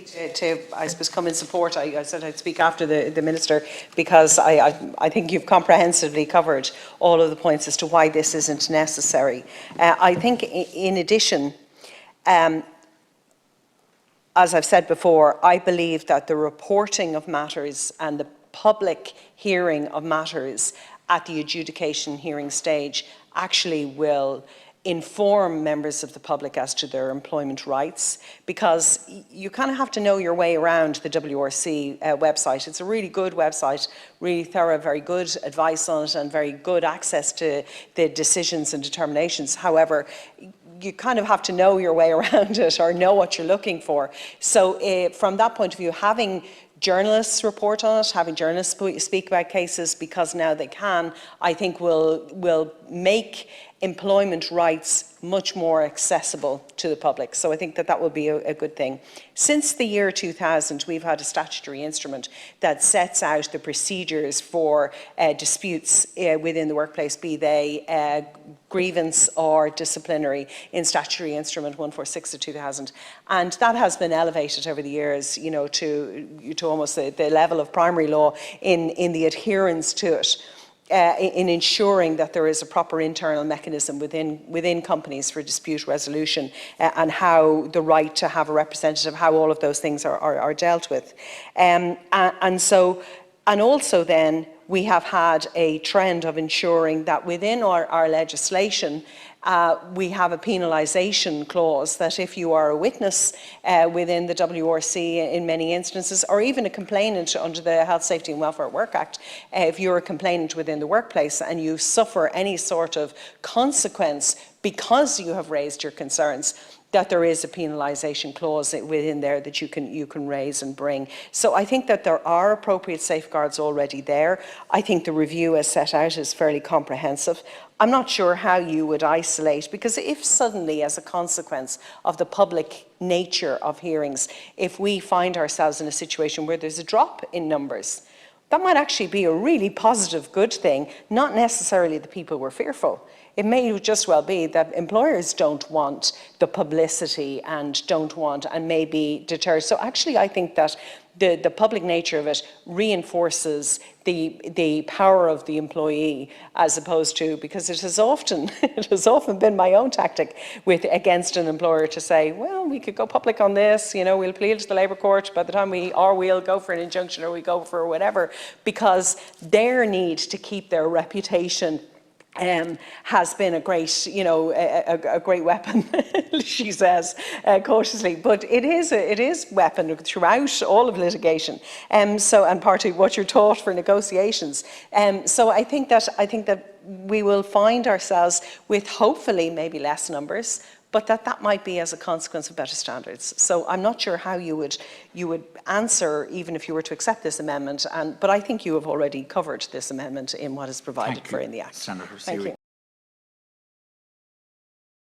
to I suppose, come in support. I said I'd speak after the Minister, because I think you've comprehensively covered all of the points as to why this isn't necessary. I think in addition, as I've said before, I believe that the reporting of matters and the public hearing of matters at the adjudication hearing stage actually will inform members of the public as to their employment rights, because you kind of have to know your way around the WRC website. It's a really good website, really thorough, very good advice on it, and very good access to the decisions and determinations. However, you kind of have to know your way around it, or know what you're looking for. So from that point of view, having journalists report on it, having journalists speak about cases, because now they can, I think will make employment rights much more accessible to the public. So I think that will be a good thing. Since the year 2000, we've had a statutory instrument that sets out the procedures for disputes within the workplace, be they grievance or disciplinary, in Statutory Instrument 146 of 2000. And that has been elevated over the years, you know, to almost the level of primary law in the adherence to it. In ensuring that there is a proper internal mechanism within companies for dispute resolution, and how the right to have a representative, how all of those things are dealt with. And also then we have had a trend of ensuring that within our legislation we have a penalisation clause, that if you are a witness within the WRC in many instances, or even a complainant under the Health, Safety and Welfare at Work Act, if you're a complainant within the workplace and you suffer any sort of consequence because you have raised your concerns, that there is a penalisation clause within there that you can raise and bring. So I think that there are appropriate safeguards already there. I think the review as set out is fairly comprehensive. I'm not sure how you would isolate, because if suddenly, as a consequence of the public nature of hearings, if we find ourselves in a situation where there's a drop in numbers, that might actually be a really positive, good thing, not necessarily the people were fearful. It may just well be that employers don't want the publicity and may be deterred. So actually I think that the public nature of it reinforces the power of the employee, as opposed to, because it has often been my own tactic against an employer to say, well, we could go public on this, you know, we'll appeal to the Labour Court by the time we'll go for an injunction, or we go for whatever, because their need to keep their reputation has been a great, you know, a great weapon, she says cautiously, but it is weapon throughout all of litigation. And partly what you're taught for negotiations. So I think that we will find ourselves with hopefully maybe less numbers, but that might be as a consequence of better standards. So I'm not sure how you would answer, even if you were to accept this amendment. But I think you have already covered this amendment in what is provided for in the Act. Senator Thank you.